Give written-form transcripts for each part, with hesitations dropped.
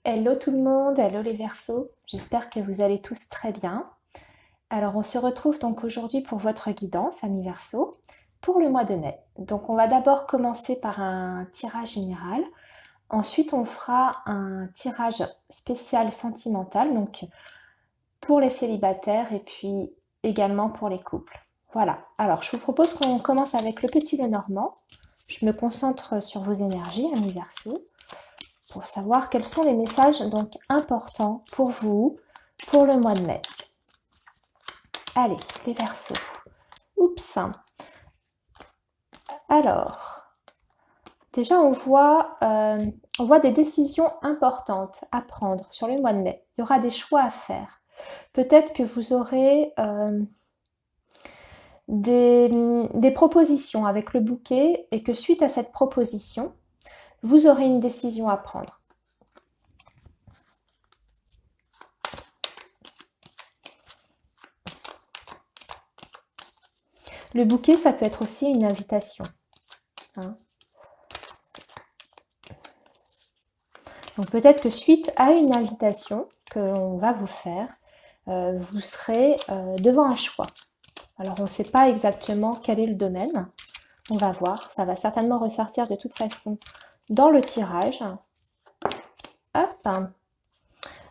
Hello tout le monde, hello les Verseaux, j'espère que vous allez tous très bien. Alors on se retrouve donc aujourd'hui pour votre guidance, amis Verseaux, pour le mois de mai. Donc on va d'abord commencer par un tirage général, ensuite on fera un tirage spécial sentimental, donc pour les célibataires et puis également pour les couples. Voilà, alors je vous propose qu'on commence avec le petit Lenormand. Je me concentre sur vos énergies, amis Verseaux, pour savoir quels sont les messages donc importants pour vous pour le mois de mai. Allez, les Verseaux. Oups. Alors, déjà on voit des décisions importantes à prendre sur le mois de mai. Il y aura des choix à faire. Peut-être que vous aurez des propositions avec le bouquet et que suite à cette proposition, vous aurez une décision à prendre. Le bouquet, ça peut être aussi une invitation. Hein. Donc peut-être que suite à une invitation que l'on va vous faire, vous serez devant un choix. Alors on ne sait pas exactement quel est le domaine. On va voir, ça va certainement ressortir de toute façon dans le tirage. Hop.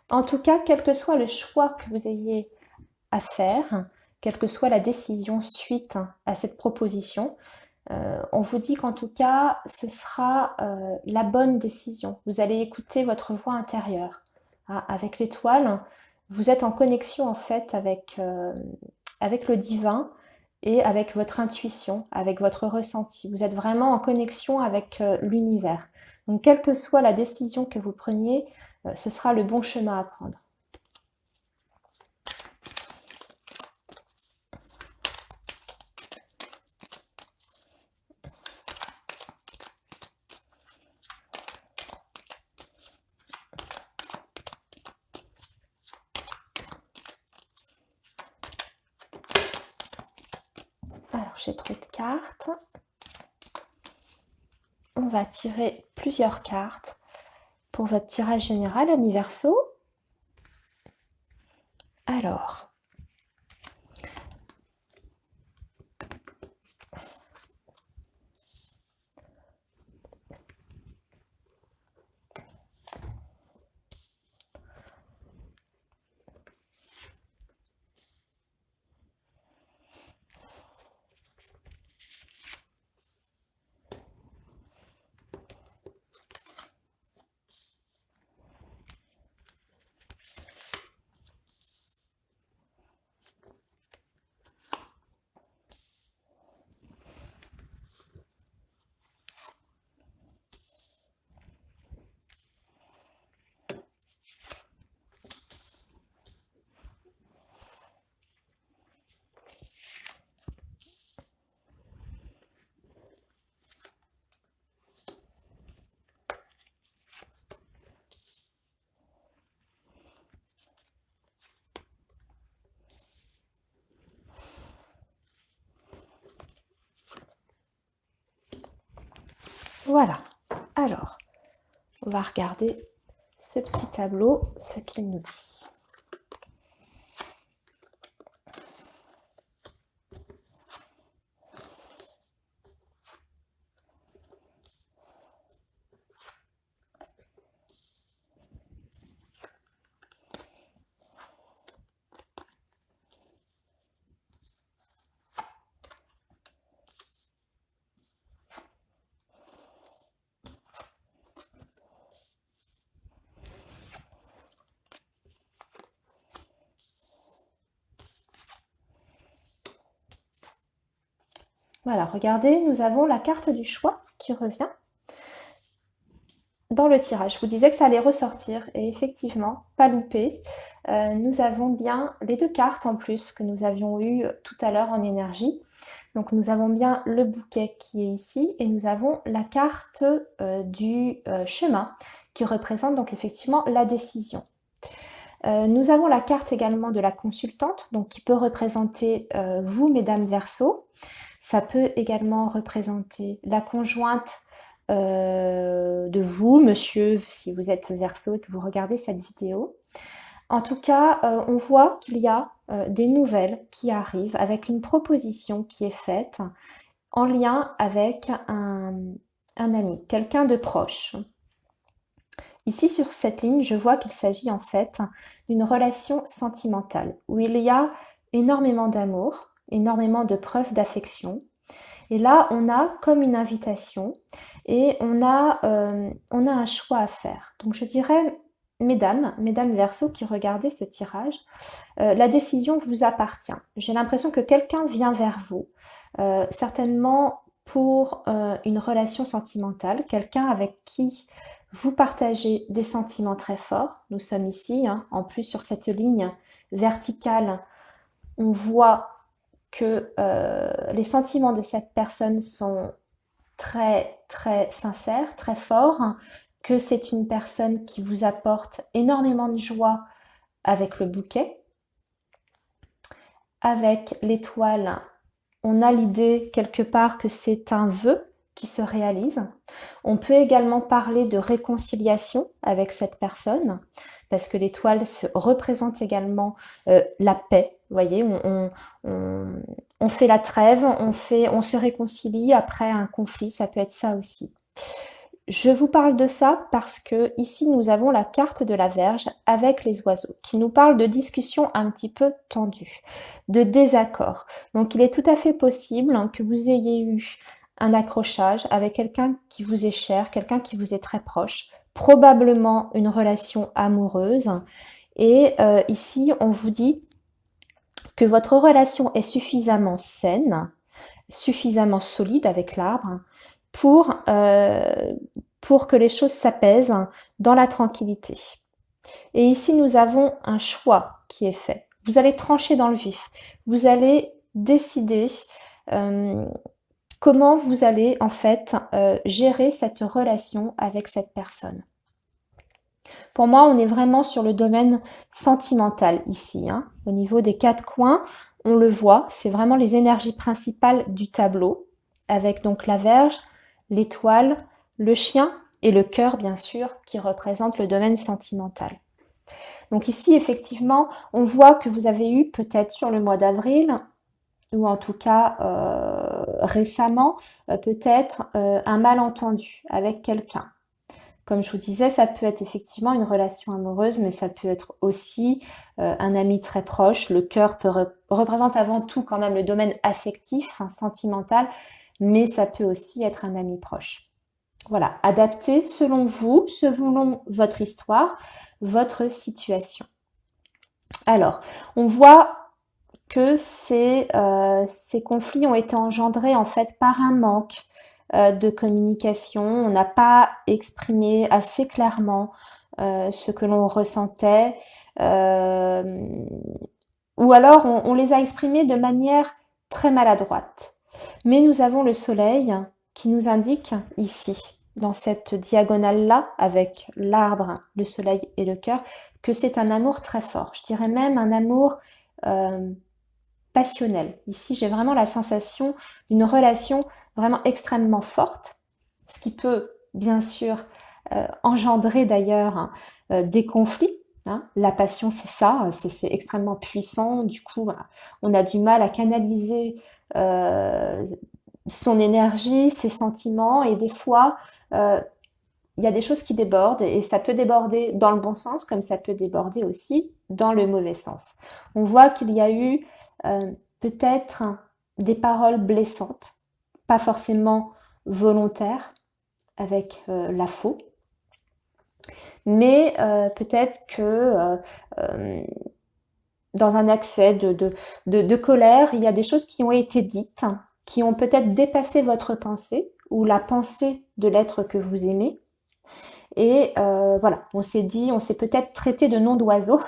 En tout cas, quel que soit le choix que vous ayez à faire, quelle que soit la décision suite à cette proposition, on vous dit qu'en tout cas, ce sera la bonne décision. Vous allez écouter votre voix intérieure. Ah, avec l'étoile, vous êtes en connexion en fait avec le divin et avec votre intuition, avec votre ressenti. Vous êtes vraiment en connexion avec l'univers. Donc, quelle que soit la décision que vous preniez, ce sera le bon chemin à prendre. Alors, j'ai trop de cartes. On va tirer plusieurs cartes pour votre tirage général, amis Verseaux. Alors, voilà. Alors, on va regarder ce petit tableau, ce qu'il nous dit. Voilà, regardez, nous avons la carte du choix qui revient dans le tirage. Je vous disais que ça allait ressortir et effectivement, pas loupé. Nous avons bien les deux cartes en plus que nous avions eues tout à l'heure en énergie. Donc nous avons bien le bouquet qui est ici et nous avons la carte du chemin qui représente donc effectivement la décision. Nous avons la carte également de la consultante, donc qui peut représenter vous, mesdames Verseaux. Ça peut également représenter la conjointe de vous, monsieur, si vous êtes Verseau et que vous regardez cette vidéo. En tout cas, on voit qu'il y a des nouvelles qui arrivent avec une proposition qui est faite en lien avec un ami, quelqu'un de proche. Ici, sur cette ligne, je vois qu'il s'agit en fait d'une relation sentimentale où il y a énormément d'amour, énormément de preuves d'affection. Et là, on a comme une invitation et on a un choix à faire. Donc, je dirais, mesdames Verseau qui regardez ce tirage, la décision vous appartient. J'ai l'impression que quelqu'un vient vers vous, certainement pour une relation sentimentale, quelqu'un avec qui vous partagez des sentiments très forts. Nous sommes ici, hein, en plus sur cette ligne verticale, on voit que les sentiments de cette personne sont très très sincères, très forts, que c'est une personne qui vous apporte énormément de joie avec le bouquet. Avec l'étoile, on a l'idée quelque part que c'est un vœu qui se réalise. On peut également parler de réconciliation avec cette personne, parce que l'étoile représente également la paix. Vous voyez, on fait la trêve, on se réconcilie après un conflit, ça peut être ça aussi. Je vous parle de ça parce que ici nous avons la carte de la Vierge avec les oiseaux qui nous parle de discussions un petit peu tendues, de désaccords. Donc il est tout à fait possible que vous ayez eu un accrochage avec quelqu'un qui vous est cher, quelqu'un qui vous est très proche, probablement une relation amoureuse. Et ici on vous dit que votre relation est suffisamment saine, suffisamment solide avec l'arbre pour que les choses s'apaisent dans la tranquillité. Et ici, nous avons un choix qui est fait. Vous allez trancher dans le vif. Vous allez décider comment vous allez en fait gérer cette relation avec cette personne. Pour moi, on est vraiment sur le domaine sentimental ici. Hein. Au niveau des 4 coins, on le voit, c'est vraiment les énergies principales du tableau, avec donc la Vierge, l'étoile, le chien et le cœur, bien sûr, qui représente le domaine sentimental. Donc ici, effectivement, on voit que vous avez eu peut-être sur le mois d'avril, ou en tout cas récemment, peut-être un malentendu avec quelqu'un. Comme je vous disais, ça peut être effectivement une relation amoureuse, mais ça peut être aussi un ami très proche. Le cœur représente avant tout quand même le domaine affectif, hein, sentimental, mais ça peut aussi être un ami proche. Voilà, adapté selon vous, selon votre histoire, votre situation. Alors, on voit que ces conflits ont été engendrés en fait par un manque de communication. On n'a pas exprimé assez clairement ce que l'on ressentait, ou alors on les a exprimés de manière très maladroite. Mais nous avons le soleil qui nous indique ici, dans cette diagonale-là, avec l'arbre, le soleil et le cœur, que c'est un amour très fort. Je dirais même un amour passionnel. Ici, j'ai vraiment la sensation d'une relation vraiment extrêmement forte, ce qui peut bien sûr engendrer d'ailleurs des conflits. Hein. La passion, c'est ça, c'est extrêmement puissant. Du coup, voilà, on a du mal à canaliser son énergie, ses sentiments, et des fois, il y a des choses qui débordent, et ça peut déborder dans le bon sens, comme ça peut déborder aussi dans le mauvais sens. On voit qu'il y a eu peut-être des paroles blessantes, pas forcément volontaires, avec la faux, mais peut-être que dans un accès de colère, il y a des choses qui ont été dites, qui ont peut-être dépassé votre pensée, ou la pensée de l'être que vous aimez, et voilà, on s'est peut-être traité de nom d'oiseau,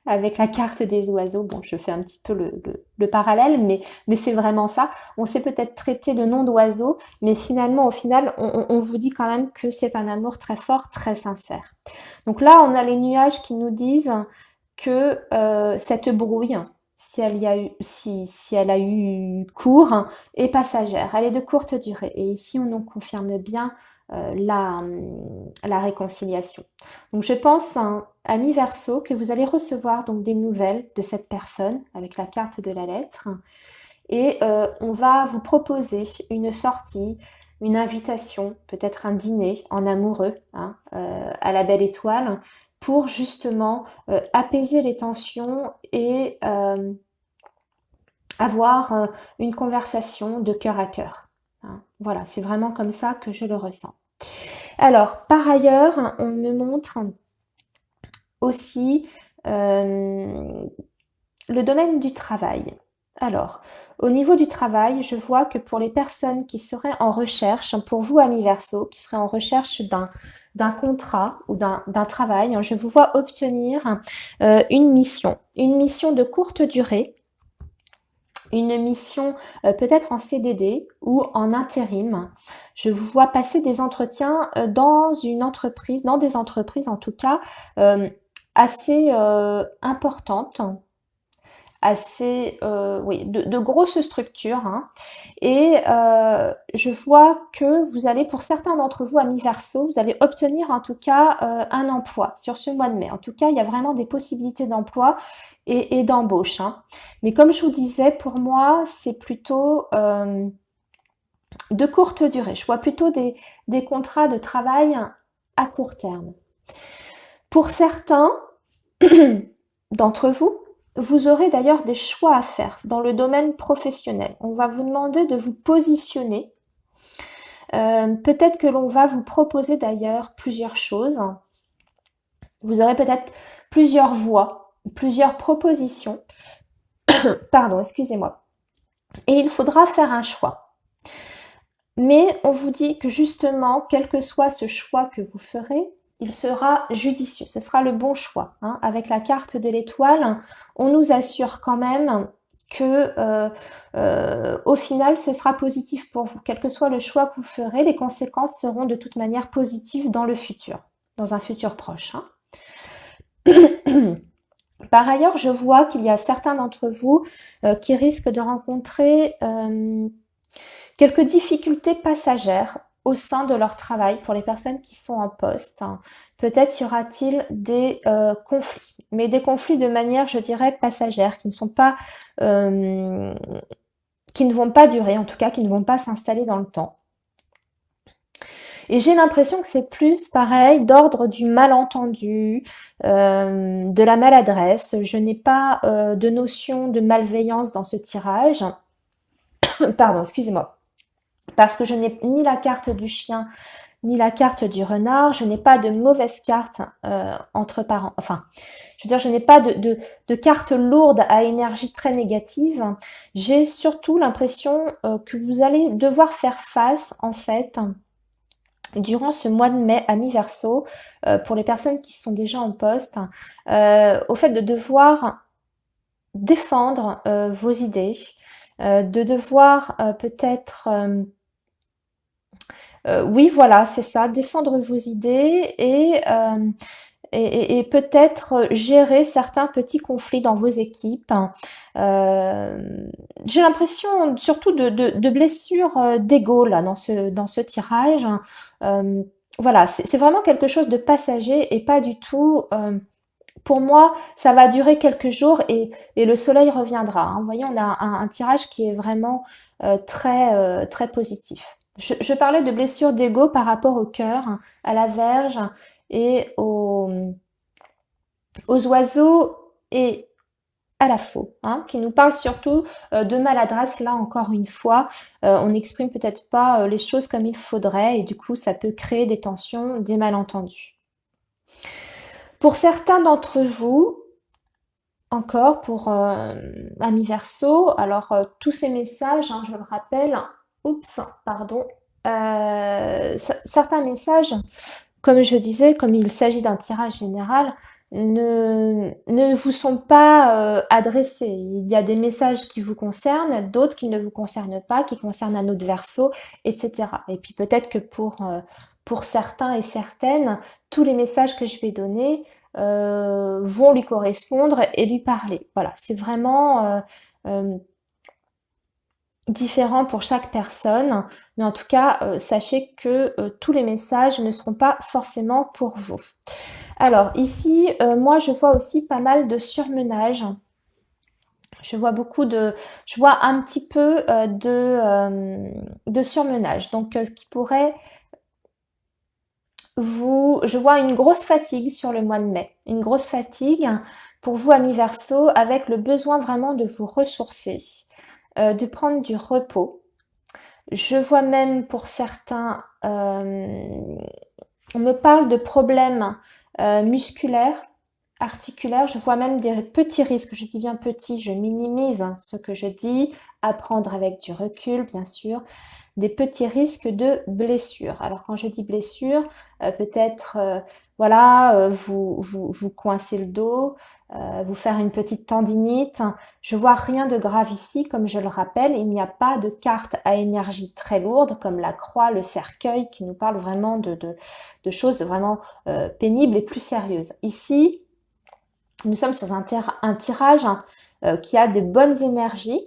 avec la carte des oiseaux. Bon, je fais un petit peu le parallèle, mais c'est vraiment ça. On s'est peut-être traité de nom d'oiseau, mais finalement, au final, on vous dit quand même que c'est un amour très fort, très sincère. Donc là, on a les nuages qui nous disent que cette brouille, si elle a eu cours, est passagère, elle est de courte durée. Et ici, on nous confirme bien la réconciliation. Donc je pense, hein, ami Verseau, que vous allez recevoir donc des nouvelles de cette personne avec la carte de la lettre et on va vous proposer une sortie, une invitation, peut-être un dîner en amoureux, hein, à la Belle Étoile pour justement apaiser les tensions et avoir une conversation de cœur à cœur. Hein. Voilà, c'est vraiment comme ça que je le ressens. Alors, par ailleurs, on me montre aussi le domaine du travail. Alors, au niveau du travail, je vois que pour les personnes qui seraient en recherche, pour vous, amis Verseau, qui seraient en recherche d'un contrat ou d'un travail, je vous vois obtenir une mission de courte durée, une mission peut-être en CDD ou en intérim. Je vous vois passer des entretiens dans une entreprise, dans des entreprises en tout cas, assez importantes, assez, oui, de grosses structures. Hein. Et je vois que vous allez, pour certains d'entre vous, amis Verseau, vous allez obtenir en tout cas un emploi sur ce mois de mai. En tout cas, il y a vraiment des possibilités d'emploi et d'embauche. Hein. Mais comme je vous disais, pour moi, c'est plutôt de courte durée. Je vois plutôt des contrats de travail à court terme. Pour certains d'entre vous, vous aurez d'ailleurs des choix à faire dans le domaine professionnel. On va vous demander de vous positionner. Peut-être que l'on va vous proposer d'ailleurs plusieurs choses. Vous aurez peut-être plusieurs voies, plusieurs propositions. Pardon, excusez-moi. Et il faudra faire un choix. Mais on vous dit que justement, quel que soit ce choix que vous ferez, il sera judicieux, ce sera le bon choix. Hein. Avec la carte de l'étoile, on nous assure quand même que au final, ce sera positif pour vous. Quel que soit le choix que vous ferez, les conséquences seront de toute manière positives dans le futur, dans un futur proche. Hein. Par ailleurs, je vois qu'il y a certains d'entre vous qui risquent de rencontrer quelques difficultés passagères au sein de leur travail pour les personnes qui sont en poste. Hein. Peut-être y aura-t-il des conflits, mais des conflits de manière, je dirais, passagère, qui ne sont pas, qui ne vont pas durer, en tout cas, qui ne vont pas s'installer dans le temps. Et j'ai l'impression que c'est plus pareil d'ordre du malentendu, de la maladresse. Je n'ai pas de notion de malveillance dans ce tirage. Pardon, excusez-moi. Parce que je n'ai ni la carte du chien, ni la carte du renard. Je n'ai pas de mauvaise carte entre parents. Enfin, je veux dire, je n'ai pas de carte lourde à énergie très négative. J'ai surtout l'impression que vous allez devoir faire face, en fait, durant ce mois de mai, amis Verseau, pour les personnes qui sont déjà en poste, au fait de devoir défendre vos idées, de devoir peut-être, oui voilà, c'est ça, défendre vos idées et peut-être gérer certains petits conflits dans vos équipes. J'ai l'impression surtout de blessures d'ego là dans ce tirage. Voilà, c'est vraiment quelque chose de passager et pas du tout. Pour moi, ça va durer quelques jours et le soleil reviendra. Hein. Vous voyez, on a un tirage qui est vraiment très positif. Je parlais de blessures d'ego par rapport au cœur, hein, à la verge et aux oiseaux et à la faux, hein, qui nous parle surtout de maladresse. Là, encore une fois, on n'exprime peut-être pas les choses comme il faudrait et du coup, ça peut créer des tensions, des malentendus. Pour certains d'entre vous, encore pour amis Verseau, alors tous ces messages, hein, je le rappelle, oups, pardon, certains messages, comme je disais, comme il s'agit d'un tirage général, ne vous sont pas adressés. Il y a des messages qui vous concernent, d'autres qui ne vous concernent pas, qui concernent un autre Verseau, etc. Et puis peut-être que pour certains et certaines, tous les messages que je vais donner vont lui correspondre et lui parler. Voilà, c'est vraiment différent pour chaque personne, mais en tout cas, sachez que tous les messages ne seront pas forcément pour vous. Alors ici, moi je vois aussi pas mal de surmenage. Je vois je vois un petit peu de surmenage. Donc, ce qui pourrait je vois une grosse fatigue sur le mois de mai. Une grosse fatigue pour vous, amis Verseau, avec le besoin vraiment de vous ressourcer, de prendre du repos. Je vois même pour certains, on me parle de problèmes musculaires, articulaires. Je vois même des petits risques. Je dis bien petits, je minimise ce que je dis. À prendre avec du recul, bien sûr. Des petits risques de blessures. Alors quand je dis blessure, peut-être voilà, vous coincez le dos, vous faire une petite tendinite. Je vois rien de grave ici, comme je le rappelle, il n'y a pas de carte à énergie très lourde comme la croix, le cercueil qui nous parle vraiment de choses vraiment pénibles et plus sérieuses. Ici, nous sommes sur un tirage qui a de bonnes énergies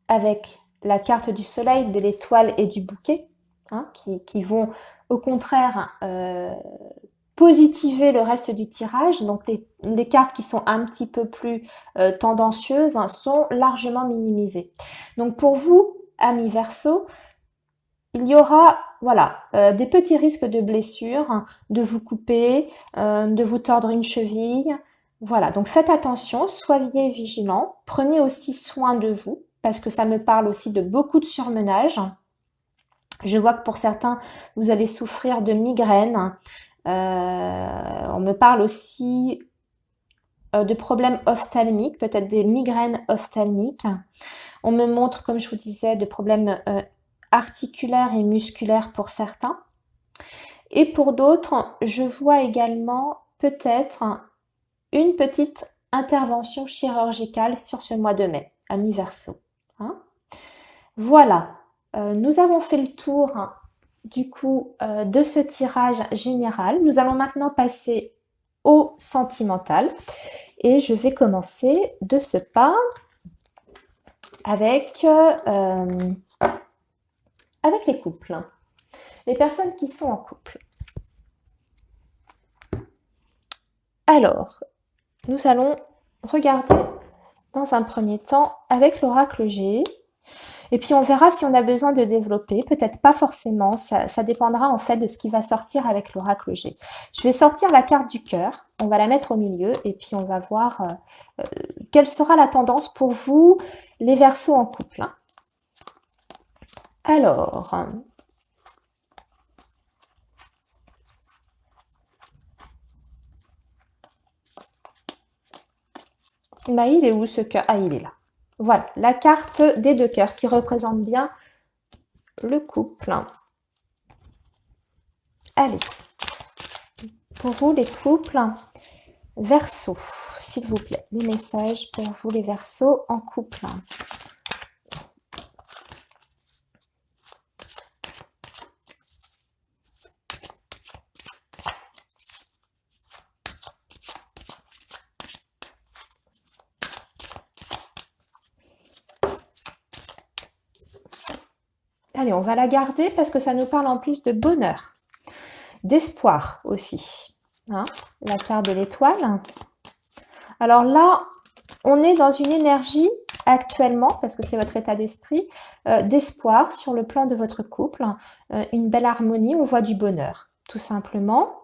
avec la carte du soleil, de l'étoile et du bouquet, hein, qui vont au contraire positiver le reste du tirage. Donc les cartes qui sont un petit peu plus tendancieuses sont largement minimisées. Donc pour vous, amis Verseau, il y aura voilà, des petits risques de blessures, de vous couper, de vous tordre une cheville. Voilà, donc faites attention, soyez vigilants, prenez aussi soin de vous, parce que ça me parle aussi de beaucoup de surmenage. Je vois que pour certains, vous allez souffrir de migraines. On me parle aussi de problèmes ophtalmiques, peut-être des migraines ophtalmiques. On me montre, comme je vous disais, de problèmes articulaires et musculaires pour certains. Et pour d'autres, je vois également peut-être une petite intervention chirurgicale sur ce mois de mai, à mi-verso. Hein. Voilà, nous avons fait le tour du coup de ce tirage général. Nous allons maintenant passer au sentimental et je vais commencer de ce pas avec les couples, les personnes qui sont en couple. Alors, nous allons regarder dans un premier temps avec l'oracle G. Et puis on verra si on a besoin de développer, peut-être pas forcément, ça dépendra en fait de ce qui va sortir avec l'oracle G. Je vais sortir la carte du cœur, on va la mettre au milieu et puis on va voir quelle sera la tendance pour vous, les Verseaux en couple. Alors, bah, il est où ce cœur? Ah, il est là. Voilà, la carte des deux cœurs qui représente bien le couple. Allez, pour vous les couples, Verseau, s'il vous plaît, les messages pour vous les Verseaux en couple. Allez, on va la garder parce que ça nous parle en plus de bonheur, d'espoir aussi. Hein, la carte de l'étoile. Alors là, on est dans une énergie actuellement, parce que c'est votre état d'esprit, d'espoir sur le plan de votre couple, une belle harmonie, on voit du bonheur, tout simplement.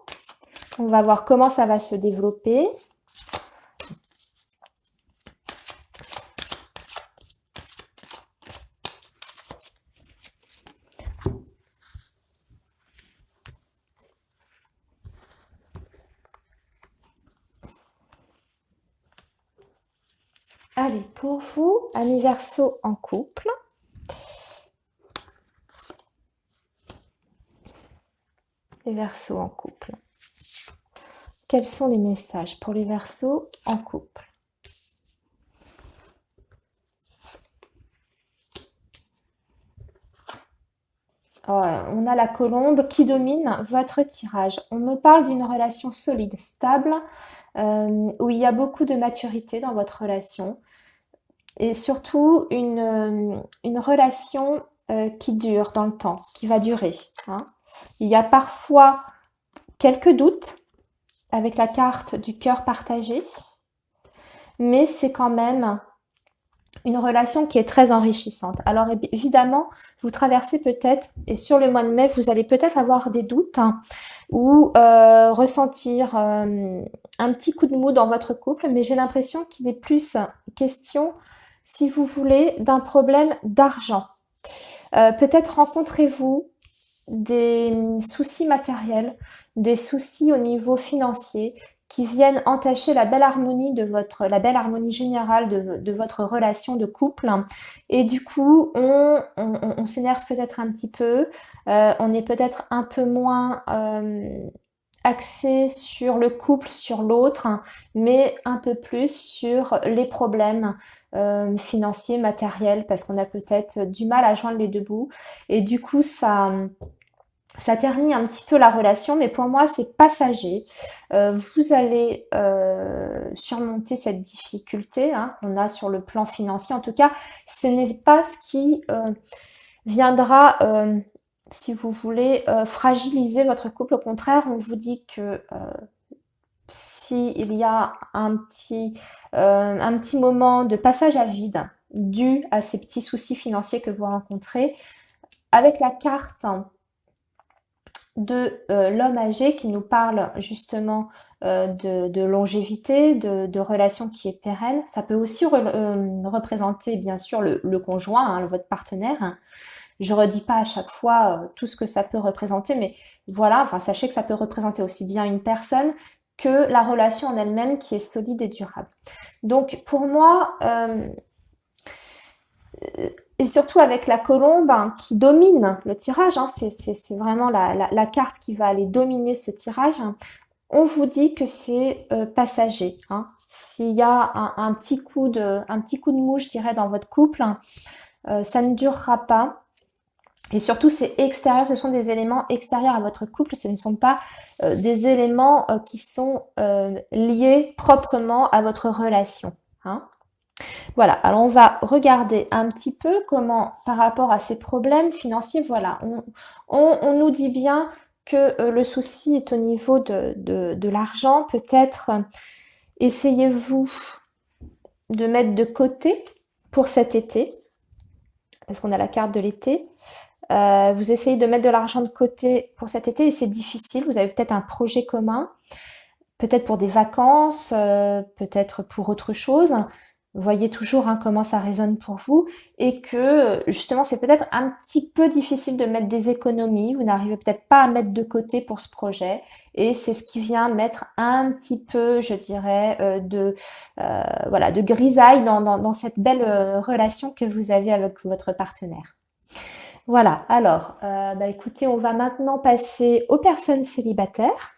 On va voir comment ça va se développer. Allez, pour vous, amis Verseaux en couple. Les Verseaux en couple. Quels sont les messages pour les Verseaux en couple? On a la colombe qui domine votre tirage. On me parle d'une relation solide, stable, où il y a beaucoup de maturité dans votre relation. et surtout une relation qui dure dans le temps, qui va durer, hein. Il y a parfois quelques doutes avec la carte du cœur partagé, mais c'est quand même une relation qui est très enrichissante. Alors évidemment, vous traversez peut-être, et sur le mois de mai, vous allez peut-être avoir des doutes, hein, ou ressentir un petit coup de mou dans votre couple, mais j'ai l'impression qu'il est plus question, si vous voulez, d'un problème d'argent. Peut-être rencontrez-vous des soucis matériels, des soucis au niveau financier qui viennent entacher la belle harmonie la belle harmonie générale de votre relation de couple. Et du coup, on s'énerve peut-être un petit peu, on est peut-être un peu moins axé sur le couple, sur l'autre, mais un peu plus sur les problèmes financiers, matériels, parce qu'on a peut-être du mal à joindre les deux bouts. Et du coup, ça ternit un petit peu la relation, mais pour moi, c'est passager. Vous allez surmonter cette difficulté qu'on a sur le plan financier. En tout cas, ce n'est pas ce qui viendra, si vous voulez, fragiliser votre couple. Au contraire, on vous dit que s'il y a un petit moment de passage à vide dû à ces petits soucis financiers que vous rencontrez, avec la carte de l'homme âgé qui nous parle justement de longévité, de relations qui est pérenne. Ça peut aussi représenter bien sûr le conjoint, votre partenaire. Je redis pas à chaque fois tout ce que ça peut représenter, mais voilà, enfin sachez que ça peut représenter aussi bien une personne que la relation en elle-même qui est solide et durable. Donc pour moi, et surtout avec la colombe qui domine le tirage, c'est vraiment la carte qui va aller dominer ce tirage, on vous dit que c'est passager. S'il y a un petit coup de mou, je dirais, dans votre couple, ça ne durera pas. Et surtout, c'est extérieur, ce sont des éléments extérieurs à votre couple, ce ne sont pas des éléments qui sont liés proprement à votre relation. Voilà, alors on va regarder un petit peu comment, par rapport à ces problèmes financiers, voilà, on nous dit bien que le souci est au niveau de l'argent. Peut-être essayez-vous de mettre de côté pour cet été, parce qu'on a la carte de l'été. Vous essayez de mettre de l'argent de côté pour cet été et c'est difficile. Vous avez peut-être un projet commun, peut-être pour des vacances, peut-être pour autre chose. Voyez toujours comment ça résonne pour vous et que justement c'est peut-être un petit peu difficile de mettre des économies. Vous n'arrivez peut-être pas à mettre de côté pour ce projet et c'est ce qui vient mettre un petit peu, je dirais, de grisaille dans cette belle relation que vous avez avec votre partenaire. Voilà, alors, écoutez, on va maintenant passer aux personnes célibataires.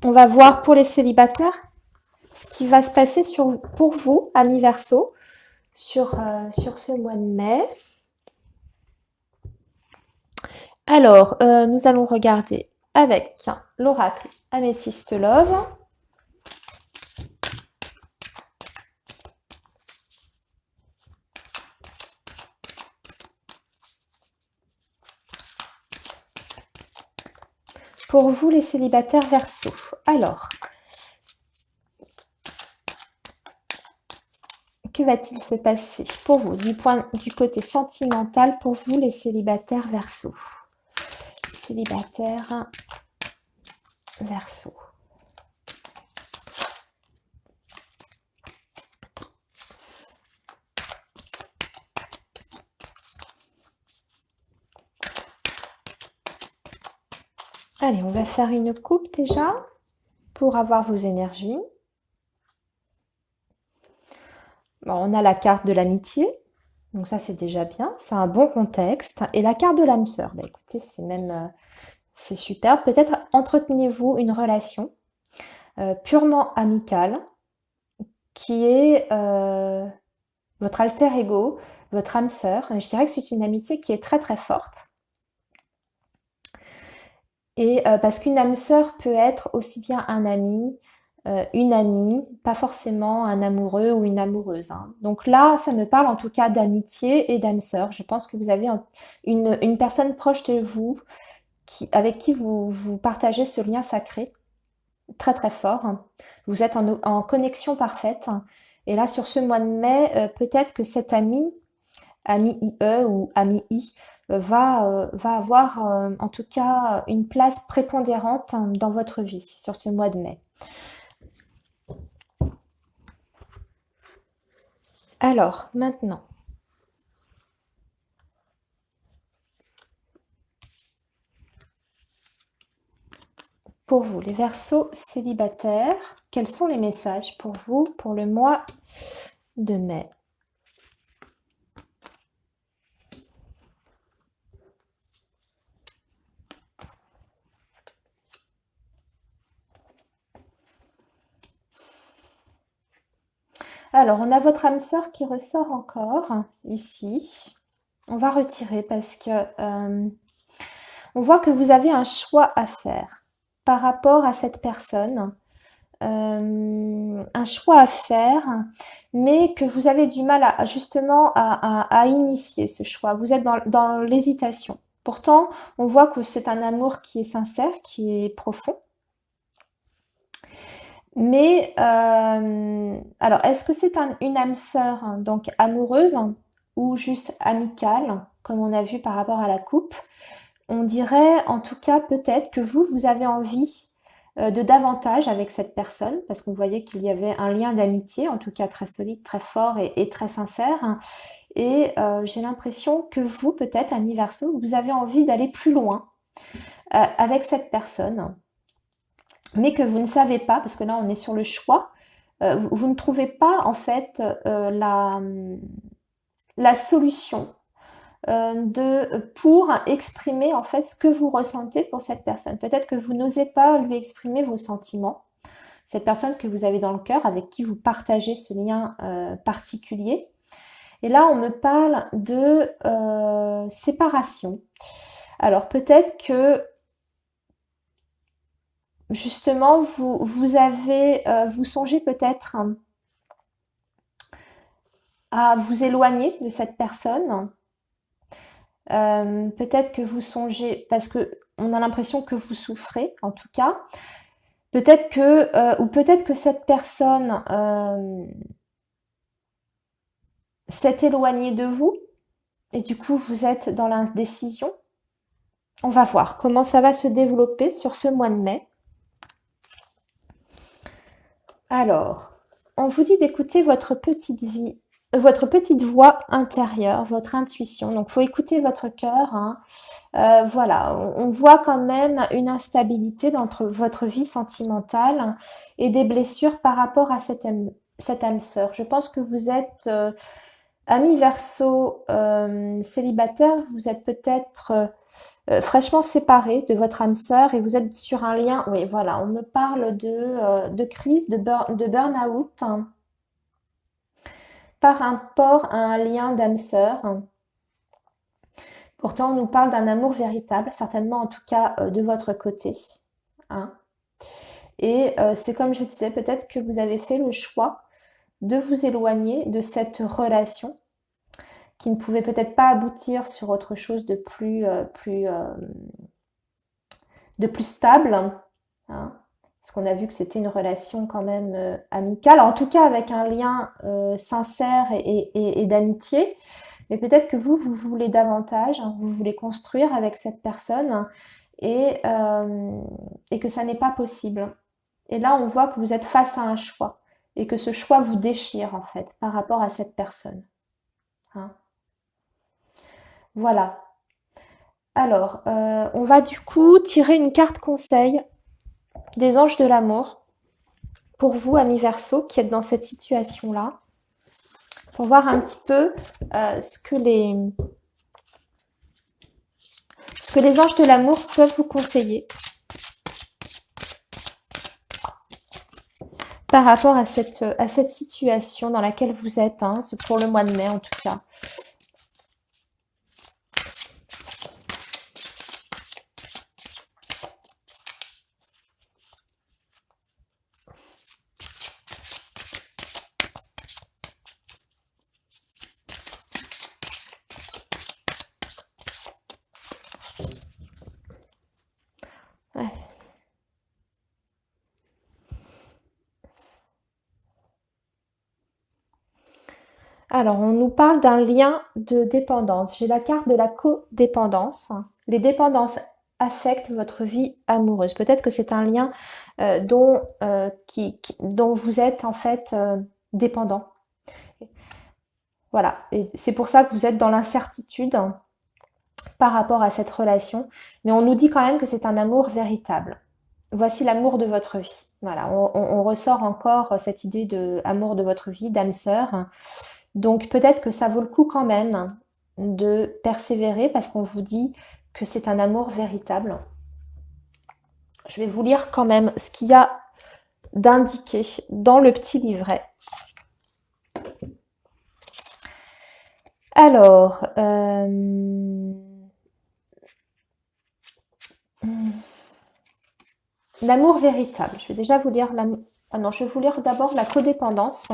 On va voir pour les célibataires ce qui va se passer pour vous, amis Verseau, sur ce mois de mai. Alors, nous allons regarder avec l'oracle Améthyste Love. Pour vous, les célibataires Verseau. Alors, que va-t-il se passer pour vous du côté sentimental pour vous, les célibataires Verseau? Célibataires Verseau. Allez, on va faire une coupe déjà pour avoir vos énergies. Bon, on a la carte de l'amitié, donc ça c'est déjà bien, c'est un bon contexte. Et la carte de l'âme sœur, écoutez, c'est super. Peut-être entretenez-vous une relation purement amicale qui est votre alter ego, votre âme sœur. Je dirais que c'est une amitié qui est très très forte. Et parce qu'une âme sœur peut être aussi bien un ami, une amie, pas forcément un amoureux ou une amoureuse, hein. Donc là, ça me parle en tout cas d'amitié et d'âme sœur. Je pense que vous avez une personne proche de vous avec qui vous partagez ce lien sacré très très fort. Vous êtes en connexion parfaite. Et là, sur ce mois de mai, peut-être que cet ami IE ou ami I, va avoir en tout cas une place prépondérante dans votre vie sur ce mois de mai. Alors, maintenant, pour vous, les Verseaux célibataires, quels sont les messages pour vous pour le mois de mai? Alors, on a votre âme sœur qui ressort encore ici. On va retirer parce que on voit que vous avez un choix à faire par rapport à cette personne. Un choix à faire, mais que vous avez du mal justement à initier ce choix. Vous êtes dans l'hésitation. Pourtant, on voit que c'est un amour qui est sincère, qui est profond. Mais alors, est-ce que c'est une âme sœur, hein, donc amoureuse, ou juste amicale, comme on a vu par rapport à la coupe? On dirait en tout cas peut-être que vous avez envie de davantage avec cette personne, parce qu'on voyait qu'il y avait un lien d'amitié, en tout cas très solide, très fort et très sincère. Et j'ai l'impression que vous, peut-être, ami Verseau, vous avez envie d'aller plus loin avec cette personne, mais que vous ne savez pas, parce que là on est sur le choix, vous ne trouvez pas en fait la solution pour exprimer en fait ce que vous ressentez pour cette personne. Peut-être que vous n'osez pas lui exprimer vos sentiments. Cette personne que vous avez dans le cœur, avec qui vous partagez ce lien particulier. Et là, on me parle de séparation. Alors peut-être que justement, vous songez peut-être à vous éloigner de cette personne. Peut-être que vous songez, parce que on a l'impression que vous souffrez, en tout cas. Ou peut-être que cette personne s'est éloignée de vous et du coup vous êtes dans l'indécision. On va voir comment ça va se développer sur ce mois de mai. Alors, on vous dit d'écouter votre petite voix intérieure, votre intuition. Donc, faut écouter votre cœur, hein. Voilà, on voit quand même une instabilité dans votre vie sentimentale et des blessures par rapport à cette âme sœur. Je pense que vous êtes ami Verseau célibataire, vous êtes peut-être fraîchement séparé de votre âme sœur et vous êtes sur un lien. Oui, voilà, on me parle de crise, de burn-out, hein, par rapport à un lien d'âme sœur. Pourtant, on nous parle d'un amour véritable, certainement en tout cas de votre côté, hein. Et c'est comme je disais, peut-être que vous avez fait le choix de vous éloigner de cette relation qui ne pouvait peut-être pas aboutir sur autre chose de plus stable, hein, parce qu'on a vu que c'était une relation quand même amicale, en tout cas avec un lien sincère et d'amitié. Mais peut-être que vous voulez davantage, hein, vous voulez construire avec cette personne et que ça n'est pas possible. Et là, on voit que vous êtes face à un choix et que ce choix vous déchire en fait par rapport à cette personne, hein. Voilà. Alors, on va du coup tirer une carte conseil des anges de l'amour pour vous, amis Verseau, qui êtes dans cette situation-là, pour voir un petit peu ce que les anges de l'amour peuvent vous conseiller par rapport à cette situation dans laquelle vous êtes, hein, pour le mois de mai en tout cas. Ouais. Alors, on nous parle d'un lien de dépendance. J'ai la carte de la codépendance. Les dépendances affectent votre vie amoureuse. Peut-être que c'est un lien dont vous êtes en fait dépendant. Voilà. Et c'est pour ça que vous êtes dans l'incertitude par rapport à cette relation. Mais on nous dit quand même que c'est un amour véritable. Voici l'amour de votre vie. Voilà, on ressort encore cette idée de amour de votre vie, d'âme sœur. Donc peut-être que ça vaut le coup quand même de persévérer parce qu'on vous dit que c'est un amour véritable. Je vais vous lire quand même ce qu'il y a d'indiqué dans le petit livret. Alors, l'amour véritable. Je vais déjà vous lire l'amour. Ah non, je vais vous lire d'abord la codépendance.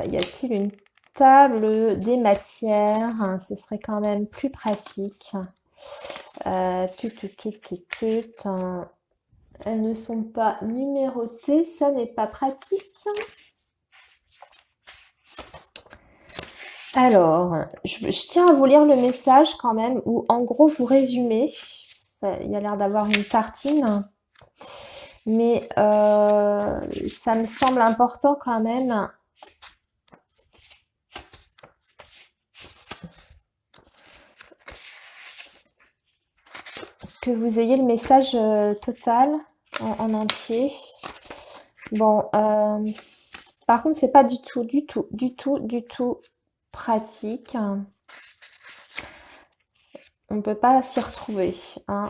Y a-t-il une table des matières? Ce serait quand même plus pratique. Elles ne sont pas numérotées, ça n'est pas pratique. Alors, je tiens à vous lire le message quand même, où en gros vous résumez. Il y a l'air d'avoir une tartine, mais ça me semble important quand même. Que vous ayez le message total en entier. Bon, par contre, c'est pas du tout pratique. On peut pas s'y retrouver. Hein,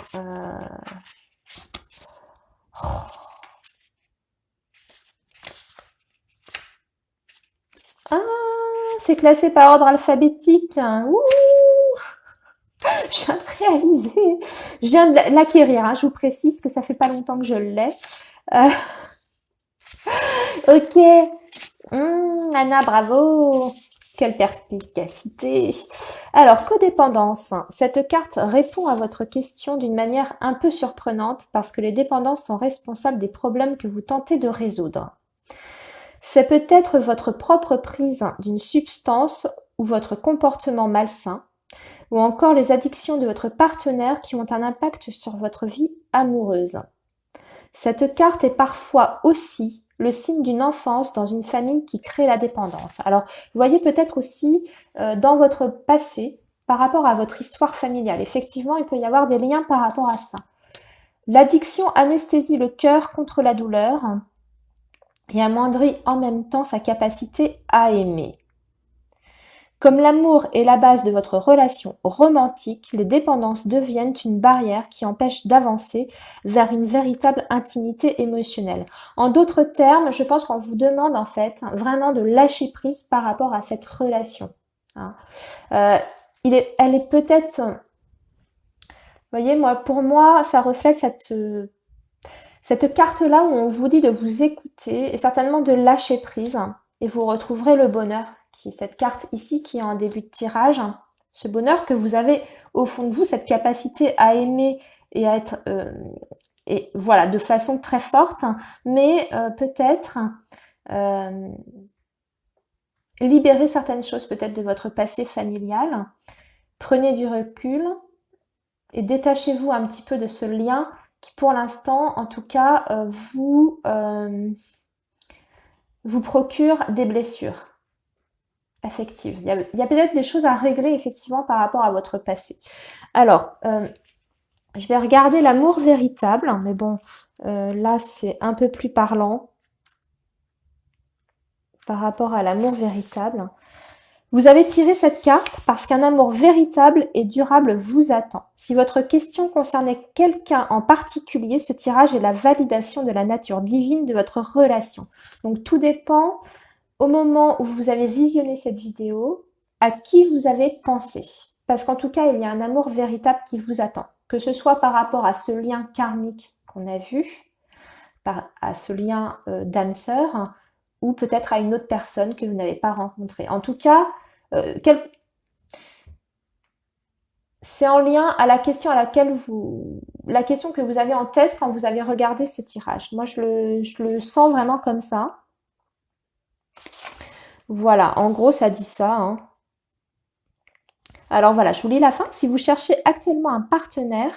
Ah, c'est classé par ordre alphabétique. Ouh, je viens de réaliser. Je viens de l'acquérir. Hein. Je vous précise que ça fait pas longtemps que je l'ai. Euh, ok. Anna, bravo. Quelle perspicacité. Alors, codépendance. Cette carte répond à votre question d'une manière un peu surprenante parce que les dépendances sont responsables des problèmes que vous tentez de résoudre. C'est peut-être votre propre prise d'une substance ou votre comportement malsain, ou encore les addictions de votre partenaire qui ont un impact sur votre vie amoureuse. Cette carte est parfois aussi le signe d'une enfance dans une famille qui crée la dépendance. Alors, vous voyez peut-être aussi dans votre passé, par rapport à votre histoire familiale. Effectivement, il peut y avoir des liens par rapport à ça. L'addiction anesthésie le cœur contre la douleur et amoindrit en même temps sa capacité à aimer. Comme l'amour est la base de votre relation romantique, les dépendances deviennent une barrière qui empêche d'avancer vers une véritable intimité émotionnelle. En d'autres termes, je pense qu'on vous demande en fait vraiment de lâcher prise par rapport à cette relation. Elle est peut-être, vous voyez, pour moi, ça reflète cette carte-là où on vous dit de vous écouter et certainement de lâcher prise et vous retrouverez le bonheur qui est cette carte ici qui est en début de tirage. Ce bonheur que vous avez au fond de vous, cette capacité à aimer et à être et voilà de façon très forte, mais peut-être libérer certaines choses peut-être de votre passé familial. Prenez du recul et détachez-vous un petit peu de ce lien qui pour l'instant, en tout cas, vous procure des blessures affectives. Il y a peut-être des choses à régler effectivement par rapport à votre passé. Alors, je vais regarder l'amour véritable, mais bon, là c'est un peu plus parlant par rapport à l'amour véritable. Vous avez tiré cette carte parce qu'un amour véritable et durable vous attend. Si votre question concernait quelqu'un en particulier, ce tirage est la validation de la nature divine de votre relation. Donc tout dépend au moment où vous avez visionné cette vidéo, à qui vous avez pensé. Parce qu'en tout cas, il y a un amour véritable qui vous attend. Que ce soit par rapport à ce lien karmique qu'on a vu, à ce lien d'âme sœur, ou peut-être à une autre personne que vous n'avez pas rencontrée. En tout cas, quel c'est en lien à la question la question que vous avez en tête quand vous avez regardé ce tirage. Moi, je le sens vraiment comme ça. Voilà, en gros, ça dit ça, hein. Alors voilà, je vous lis la fin. Si vous cherchez actuellement un partenaire,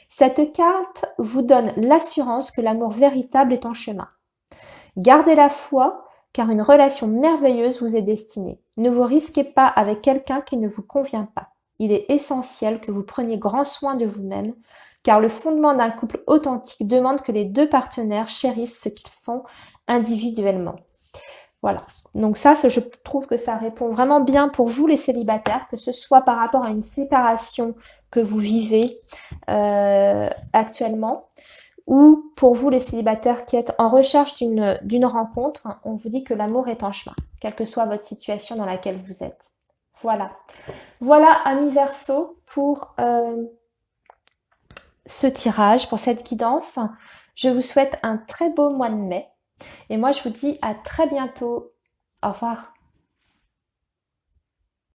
cette carte vous donne l'assurance que l'amour véritable est en chemin. Gardez la foi, car une relation merveilleuse vous est destinée. Ne vous risquez pas avec quelqu'un qui ne vous convient pas. Il est essentiel que vous preniez grand soin de vous-même, car le fondement d'un couple authentique demande que les deux partenaires chérissent ce qu'ils sont individuellement. Voilà. Donc ça, je trouve que ça répond vraiment bien pour vous les célibataires, que ce soit par rapport à une séparation que vous vivez actuellement, ou pour vous les célibataires qui êtes en recherche d'une rencontre, on vous dit que l'amour est en chemin, quelle que soit votre situation dans laquelle vous êtes. Voilà. Voilà, amis Verseau, pour ce tirage, pour cette guidance. Je vous souhaite un très beau mois de mai. Et moi, je vous dis à très bientôt. Au revoir.